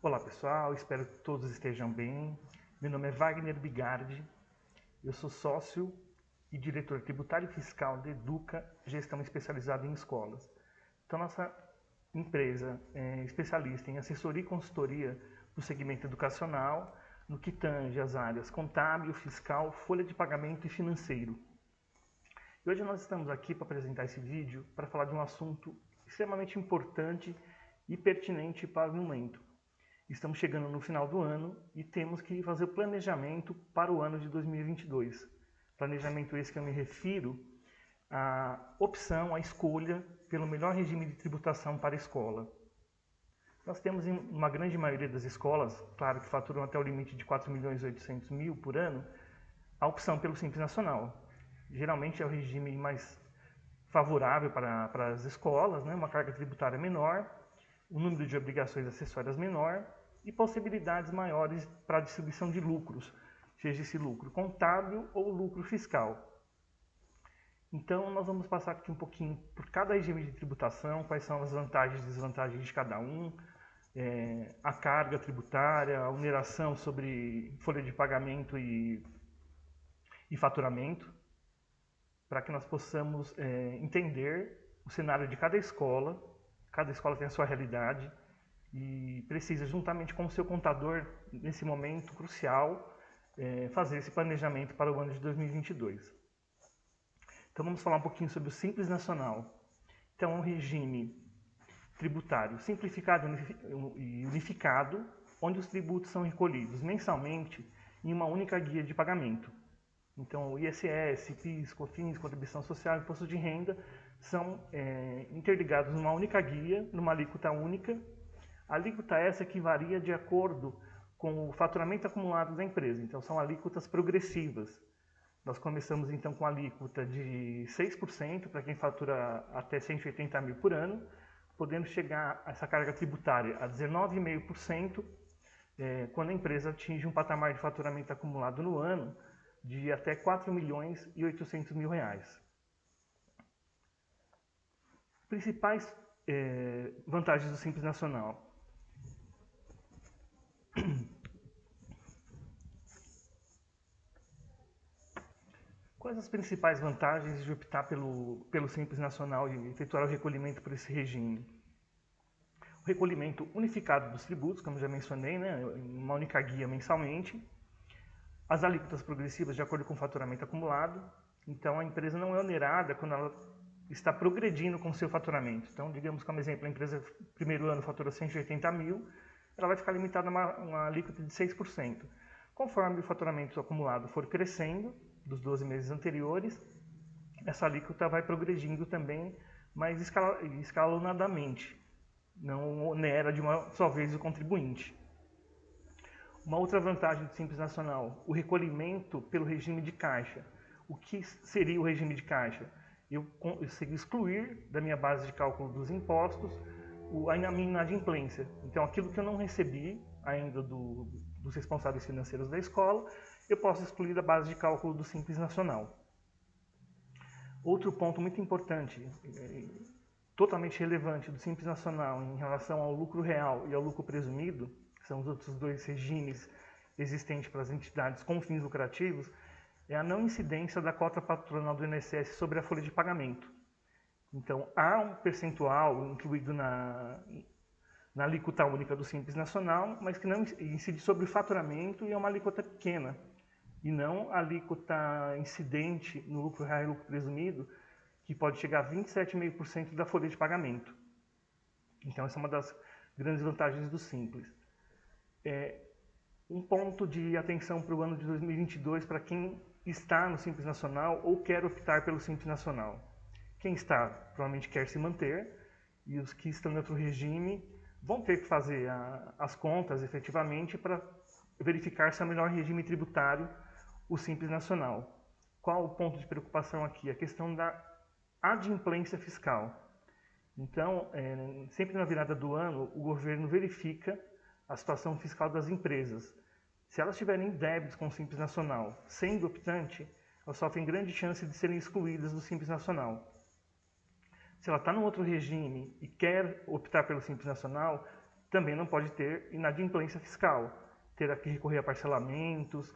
Olá pessoal, espero que todos estejam bem. Meu nome é Wagner Bigardi, eu sou sócio e diretor tributário e fiscal da Educa, gestão especializada em escolas. Então nossa empresa é especialista em assessoria e consultoria do segmento educacional, no que tange as áreas contábil, fiscal, folha de pagamento e financeiro. E hoje nós estamos aqui para apresentar esse vídeo para falar de um assunto extremamente importante e pertinente para o momento. Estamos chegando no final do ano e temos que fazer o planejamento para o ano de 2022. Planejamento esse que eu me refiro à opção, à escolha pelo melhor regime de tributação para a escola. Nós temos em uma grande maioria das escolas, claro que faturam até o limite de 4.800.000 por ano, a opção pelo Simples Nacional. Geralmente é o regime mais favorável para as escolas, né? Uma carga tributária menor, o número de obrigações acessórias menor e possibilidades maiores para a distribuição de lucros, seja esse lucro contábil ou lucro fiscal. Então, nós vamos passar aqui um pouquinho por cada regime de tributação, quais são as vantagens e desvantagens de cada um, a carga tributária, a oneração sobre folha de pagamento e faturamento, para que nós possamos entender o cenário de cada escola tem a sua realidade e precisa, juntamente com o seu contador, nesse momento crucial, fazer esse planejamento para o ano de 2022. Então vamos falar um pouquinho sobre o Simples Nacional. Então é um regime tributário simplificado e unificado, onde os tributos são recolhidos mensalmente em uma única guia de pagamento. Então, o ISS, PIS, COFINS, Contribuição Social e Imposto de Renda são interligados numa única guia, numa alíquota única. A alíquota essa que varia de acordo com o faturamento acumulado da empresa. Então, são alíquotas progressivas. Nós começamos, então, com a alíquota de 6% para quem fatura até 180 mil por ano, podendo chegar a essa carga tributária a 19,5% quando a empresa atinge um patamar de faturamento acumulado no ano de até R$ 4.800.000. Principais vantagens do Simples Nacional. Quais as principais vantagens de optar pelo Simples Nacional e efetuar o recolhimento por esse regime? O recolhimento unificado dos tributos, como já mencionei, né, em uma única guia mensalmente. As alíquotas progressivas de acordo com o faturamento acumulado. Então, a empresa não é onerada quando ela está progredindo com o seu faturamento. Então, digamos como exemplo, a empresa no primeiro ano faturou 180 mil, ela vai ficar limitada a uma alíquota de 6%. Conforme o faturamento acumulado for crescendo, dos 12 meses anteriores, essa alíquota vai progredindo também, mas escalonadamente. Não onera de uma só vez o contribuinte. Uma outra vantagem do Simples Nacional, o recolhimento pelo regime de caixa. O que seria o regime de caixa? Eu consigo excluir da minha base de cálculo dos impostos a minha inadimplência. Então, aquilo que eu não recebi ainda dos responsáveis financeiros da escola, eu posso excluir da base de cálculo do Simples Nacional. Outro ponto muito importante, totalmente relevante do Simples Nacional em relação ao lucro real e ao lucro presumido, que são os outros dois regimes existentes para as entidades com fins lucrativos, é a não incidência da cota patronal do INSS sobre a folha de pagamento. Então, há um percentual incluído na alíquota única do Simples Nacional, mas que não incide sobre o faturamento e é uma alíquota pequena, e não a alíquota incidente no lucro real e lucro presumido, que pode chegar a 27,5% da folha de pagamento. Então, essa é uma das grandes vantagens do Simples. Um ponto de atenção para o ano de 2022 para quem está no Simples Nacional ou quer optar pelo Simples Nacional. Quem está provavelmente quer se manter e os que estão em outro regime vão ter que fazer as contas efetivamente para verificar se é o melhor regime tributário o Simples Nacional. Qual o ponto de preocupação aqui? A questão da adimplência fiscal. Então, sempre na virada do ano, o governo verifica a situação fiscal das empresas. Se elas tiverem débitos com o Simples Nacional, sendo optante, elas sofrem grande chance de serem excluídas do Simples Nacional. Se ela está num outro regime e quer optar pelo Simples Nacional, também não pode ter inadimplência fiscal, terá que recorrer a parcelamentos,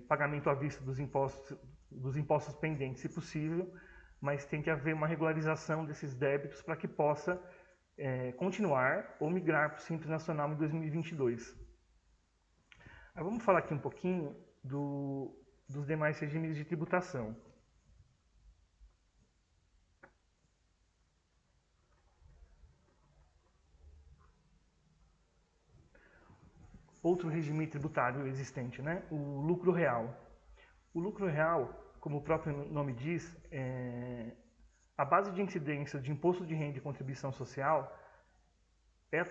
pagamento à vista dos impostos pendentes, se possível, mas tem que haver uma regularização desses débitos para que possa continuar ou migrar para o Simples Nacional em 2022. Aí vamos falar aqui um pouquinho dos demais regimes de tributação. Outro regime tributário existente, né? O lucro real. O lucro real, como o próprio nome diz, a base de incidência de imposto de renda e contribuição social é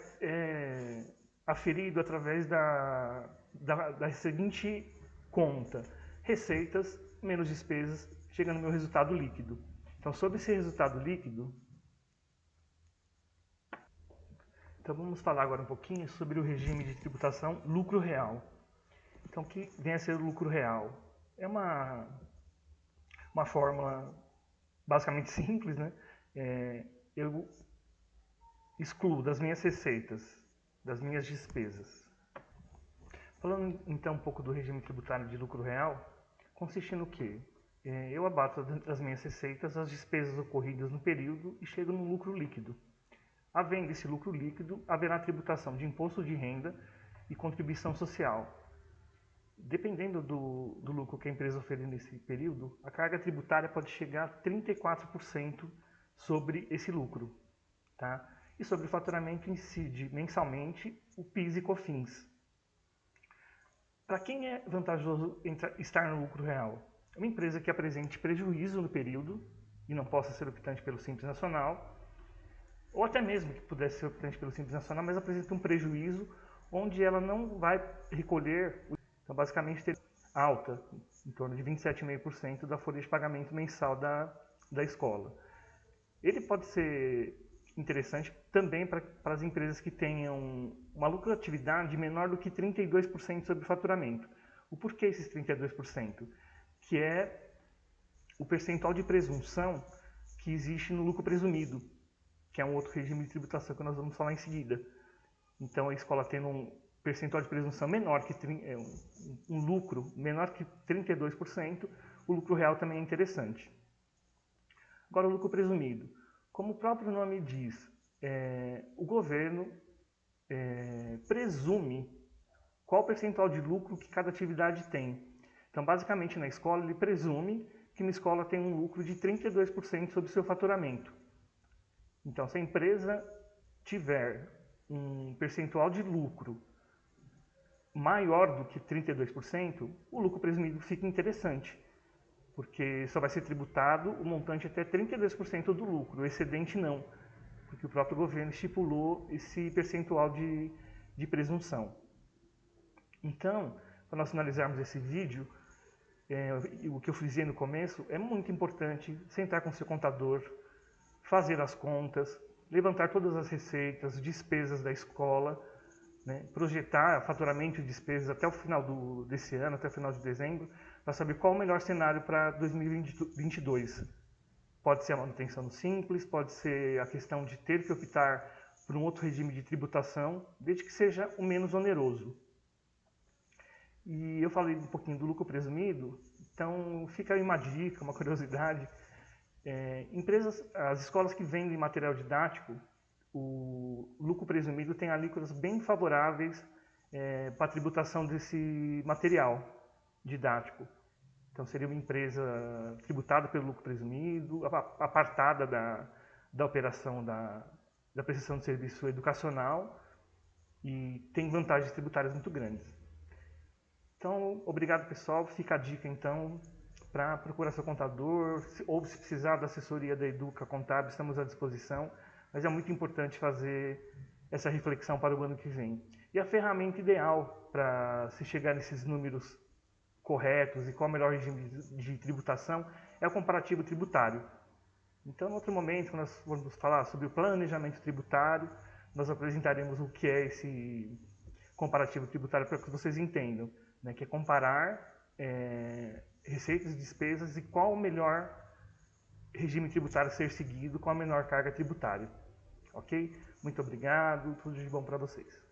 aferido através da seguinte conta: receitas menos despesas, chega no meu resultado líquido. Então, sobre esse resultado líquido, então vamos falar agora um pouquinho sobre o regime de tributação lucro real. Então, o que vem a ser o lucro real? É uma fórmula basicamente simples, né? Eu excluo das minhas receitas, das minhas despesas. Falando então um pouco do regime tributário de lucro real, consiste no quê? Eu abato das minhas receitas as despesas ocorridas no período e chego no lucro líquido. Havendo esse lucro líquido, haverá tributação de imposto de renda e contribuição social. Dependendo do lucro que a empresa oferece nesse período, a carga tributária pode chegar a 34% sobre esse lucro. Tá? E sobre o faturamento incide mensalmente o PIS e COFINS. Para quem é vantajoso estar no lucro real? É uma empresa que apresente prejuízo no período e não possa ser optante pelo Simples Nacional, ou até mesmo que pudesse ser optante pelo Simples Nacional, mas apresenta um prejuízo onde ela não vai recolher, então basicamente ter alta, em torno de 27,5% da folha de pagamento mensal da escola. Ele pode ser interessante também para as empresas que tenham uma lucratividade menor do que 32% sobre o faturamento. O porquê esses 32%? Que é o percentual de presunção que existe no lucro presumido, que é um outro regime de tributação que nós vamos falar em seguida. Então, a escola tendo um percentual de presunção menor que um lucro menor que 32%, o lucro real também é interessante. Agora, o lucro presumido. Como o próprio nome diz, o governo presume qual percentual de lucro que cada atividade tem. Então, basicamente, na escola, ele presume que uma escola tem um lucro de 32% sobre o seu faturamento. Então, se a empresa tiver um percentual de lucro maior do que 32%, o lucro presumido fica interessante, porque só vai ser tributado o montante até 32% do lucro, o excedente não, porque o próprio governo estipulou esse percentual de presunção. Então, para nós finalizarmos esse vídeo, o que eu frisei no começo, é muito importante sentar com o seu contador, fazer as contas, levantar todas as receitas, despesas da escola, né, projetar faturamento e despesas até o final desse ano, até o final de dezembro, para saber qual o melhor cenário para 2022. Pode ser a manutenção do Simples, pode ser a questão de ter que optar por um outro regime de tributação, desde que seja o menos oneroso. E eu falei um pouquinho do lucro presumido, então fica aí uma dica, uma curiosidade. As escolas que vendem material didático, o lucro presumido tem alíquotas bem favoráveis para a tributação desse material didático. Então, seria uma empresa tributada pelo lucro presumido, apartada da operação da prestação de serviço educacional e tem vantagens tributárias muito grandes. Então, obrigado pessoal, fica a dica então para procurar seu contador, ou se precisar da assessoria da Educa Contábil, estamos à disposição, mas é muito importante fazer essa reflexão para o ano que vem. E a ferramenta ideal para se chegar nesses números corretos e qual o melhor regime de tributação é o comparativo tributário. Então, em outro momento, quando nós formos falar sobre o planejamento tributário, nós apresentaremos o que é esse comparativo tributário para que vocês entendam, né, que é comparar receitas e despesas e qual o melhor regime tributário a ser seguido com a menor carga tributária. ok? Muito obrigado, tudo de bom para vocês.